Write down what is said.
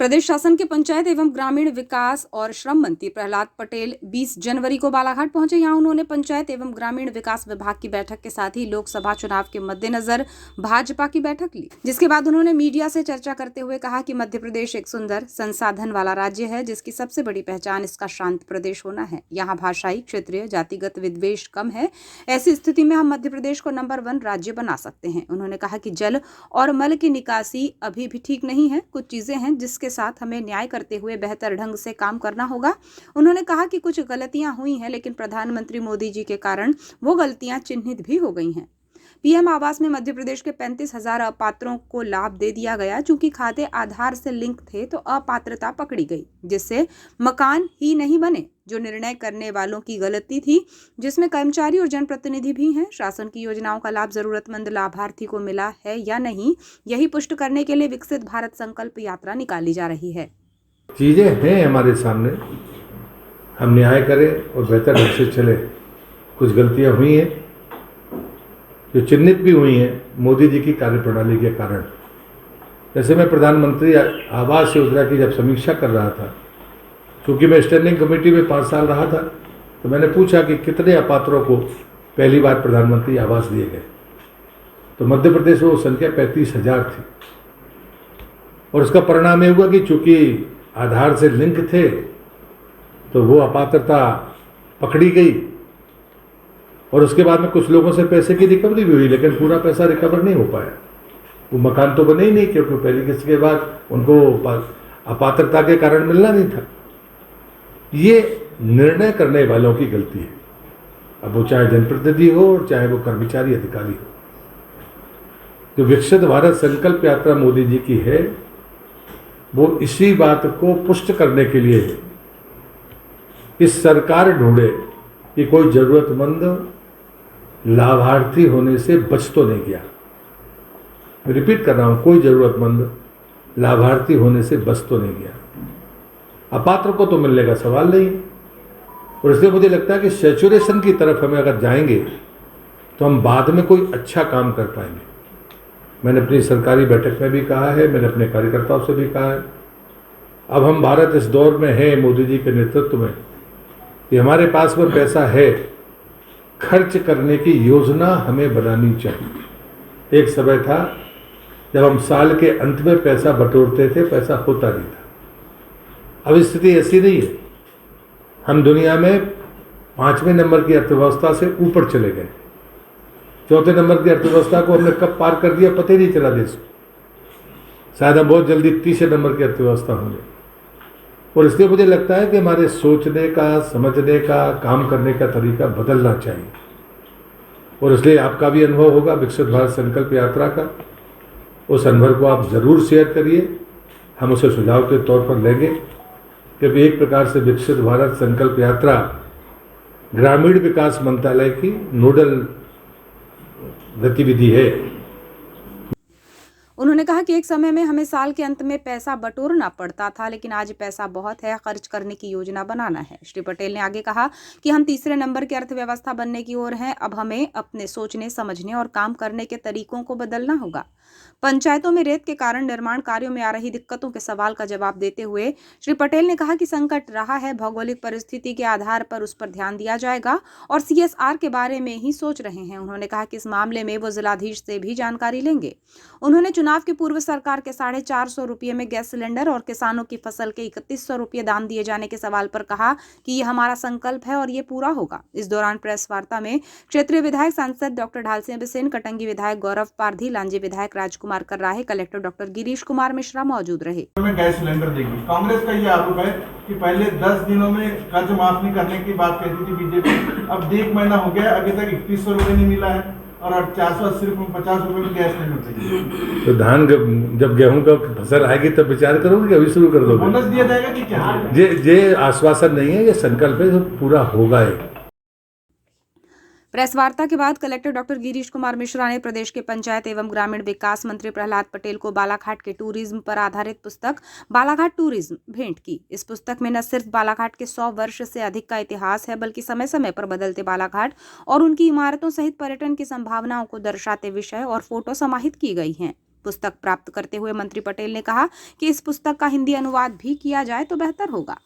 प्रदेश शासन के पंचायत एवं ग्रामीण विकास और श्रम मंत्री प्रहलाद पटेल 20 जनवरी को बालाघाट पहुंचे। यहां उन्होंने पंचायत एवं ग्रामीण विकास विभाग की बैठक के साथ ही लोकसभा चुनाव के मद्देनजर भाजपा की बैठक ली, जिसके बाद उन्होंने मीडिया से चर्चा करते हुए कहा कि मध्य प्रदेश एक सुंदर संसाधन वाला राज्य है, जिसकी सबसे बड़ी पहचान इसका शांत प्रदेश होना है। यहाँ भाषाई, क्षेत्रीय, जातिगत विद्वेष कम है। ऐसी स्थिति में हम मध्य प्रदेश को नंबर 1 राज्य बना सकते हैं। उन्होंने कहा कि जल और मल की निकासी अभी भी ठीक नहीं है। कुछ चीजें हैं जिसके साथ हमें न्याय करते हुए बेहतर ढंग से काम करना होगा। उन्होंने कहा कि कुछ गलतियां हुई हैं, लेकिन प्रधानमंत्री मोदी जी के कारण वो गलतियां चिन्हित भी हो गई हैं। पीएम आवास में मध्य प्रदेश के 35,000 अपात्रों को लाभ दे दिया गया। चूंकि खाते आधार से लिंक थे तो अपात्रता पकड़ी गई, जिससे मकान ही नहीं बने। जो निर्णय करने वालों की गलती थी, जिसमें कर्मचारी और जनप्रतिनिधि भी हैं। शासन की योजनाओं का लाभ जरूरतमंद लाभार्थी को मिला है या नहीं, यही पुष्ट करने के लिए विकसित भारत संकल्प यात्रा निकाली जा रही है। चीजें हैं हमारे सामने, हम न्याय करें और बेहतर ढंग से चले। कुछ गलतियां हुई हैं जो चिन्हित भी हुई हैं मोदी जी की कार्यप्रणाली के कारण। जैसे मैं प्रधानमंत्री आवास योजना की जब समीक्षा कर रहा था, क्योंकि मैं स्टैंडिंग कमेटी में 5 साल रहा था, तो मैंने पूछा कि कितने अपात्रों को पहली बार प्रधानमंत्री आवास दिए गए। तो मध्य प्रदेश में वो संख्या 35,000 थी। और उसका परिणाम ये हुआ कि चूंकि आधार से लिंक थे तो वो अपात्रता पकड़ी गई। और उसके बाद में कुछ लोगों से पैसे की रिकवरी भी हुई, लेकिन पूरा पैसा रिकवर नहीं हो पाया। वो मकान तो बने ही नहीं, क्योंकि पहली किस्त के बाद उनको अपात्रता के कारण मिलना नहीं था। ये निर्णय करने वालों की गलती है, अब वो चाहे जनप्रतिनिधि हो और चाहे वो कर्मचारी अधिकारी हो। जो विकसित भारत संकल्प यात्रा मोदी जी की है, वो इसी बात को पुष्ट करने के लिए है कि सरकार ढूंढे कि कोई जरूरतमंद लाभार्थी होने से बच तो नहीं गया। रिपीट कर रहा हूं, कोई जरूरतमंद लाभार्थी होने से बच तो नहीं गया। अपात्र को तो मिलने का सवाल नहीं। और इसलिए मुझे लगता है कि सैचुरेशन की तरफ हमें अगर जाएंगे तो हम बाद में कोई अच्छा काम कर पाएंगे। मैंने अपनी सरकारी बैठक में भी कहा है, मैंने अपने कार्यकर्ताओं से भी कहा है, अब हम भारत इस दौर में है मोदी जी के नेतृत्व में कि हमारे पास में पैसा है, खर्च करने की योजना हमें बनानी चाहिए। एक समय था जब हम साल के अंत में पैसा बटोरते थे, पैसा होता नहीं था। अब स्थिति ऐसी नहीं है। हम दुनिया में 5वें नंबर की अर्थव्यवस्था से ऊपर चले गए। 4थे नंबर की अर्थव्यवस्था को हमने कब पार कर दिया पता ही नहीं चला देश को। शायद हम बहुत जल्दी 3रे नंबर की अर्थव्यवस्था होंगे। और इसलिए मुझे लगता है कि हमारे सोचने का, समझने का, काम करने का तरीका बदलना चाहिए। और इसलिए आपका भी अनुभव होगा विकसित भारत संकल्प यात्रा का, उस अनुभव को आप ज़रूर शेयर करिए। हम उसे सुझाव के तौर पर लेंगे, क्योंकि एक प्रकार से विकसित भारत संकल्प यात्रा ग्रामीण विकास मंत्रालय की नोडल गतिविधि है। उन्होंने कहा कि एक समय में हमें साल के अंत में पैसा बटोरना पड़ता था, लेकिन आज पैसा बहुत है, खर्च करने की योजना बनाना है। श्री पटेल ने आगे कहा कि हम 3रे नंबर की अर्थव्यवस्था बनने की ओर हैं। अब हमें अपने सोचने, समझने और काम करने के तरीकों को बदलना होगा। पंचायतों में रेत के कारण निर्माण कार्यों में आ रही दिक्कतों के सवाल का जवाब देते हुए श्री पटेल ने कहा कि संकट रहा है, भौगोलिक परिस्थिति के आधार पर उस पर ध्यान दिया जाएगा और CSR के बारे में ही सोच रहे हैं। उन्होंने कहा कि इस मामले में वो जिलाधीश से भी जानकारी लेंगे। उन्होंने चुनाव की पूर्व सरकार के 450 रुपये में गैस सिलेंडर और किसानों की फसल के 3100 रुपये दाम दिए जाने के सवाल पर कहा कि ये हमारा संकल्प है और ये पूरा होगा। इस दौरान प्रेस वार्ता में क्षेत्रीय विधायक सांसद डॉक्टर ढाल सिंह बिसेन, कटंगी विधायक गौरव पारधी, लांजी विधायक राजकुमार कर्राहे, कलेक्टर डॉक्टर गिरीश कुमार मिश्रा मौजूद रहे। गैस सिलेंडर देगी। कांग्रेस का ये आरोप है कि पहले 10 दिनों में कर्ज माफ नहीं करने की बात कहती थी बीजेपी। अब 1 महीना हो गया, अभी तक 3100 रुपये नहीं मिला है और 480 रुपये 50 रुपये में गैस नहीं मिल रही। तो धान जब गेहूं का फसल आएगी तब विचार करोगे कि अभी शुरू कर दोगे? बोनस दिया जाएगा कि क्या? ये आश्वासन नहीं है, ये संकल्प है, जो पूरा होगा। प्रेस वार्ता के बाद कलेक्टर डॉक्टर गिरीश कुमार मिश्रा ने प्रदेश के पंचायत एवं ग्रामीण विकास मंत्री प्रहलाद पटेल को बालाघाट के टूरिज्म पर आधारित पुस्तक बालाघाट टूरिज्म भेंट की। इस पुस्तक में न सिर्फ बालाघाट के 100 वर्ष से अधिक का इतिहास है, बल्कि समय समय पर बदलते बालाघाट और उनकी इमारतों सहित पर्यटन की संभावनाओं को दर्शाते विषय और फोटो समाहित की गई हैं। पुस्तक प्राप्त करते हुए मंत्री पटेल ने कहा कि इस पुस्तक का हिंदी अनुवाद भी किया जाए तो बेहतर होगा।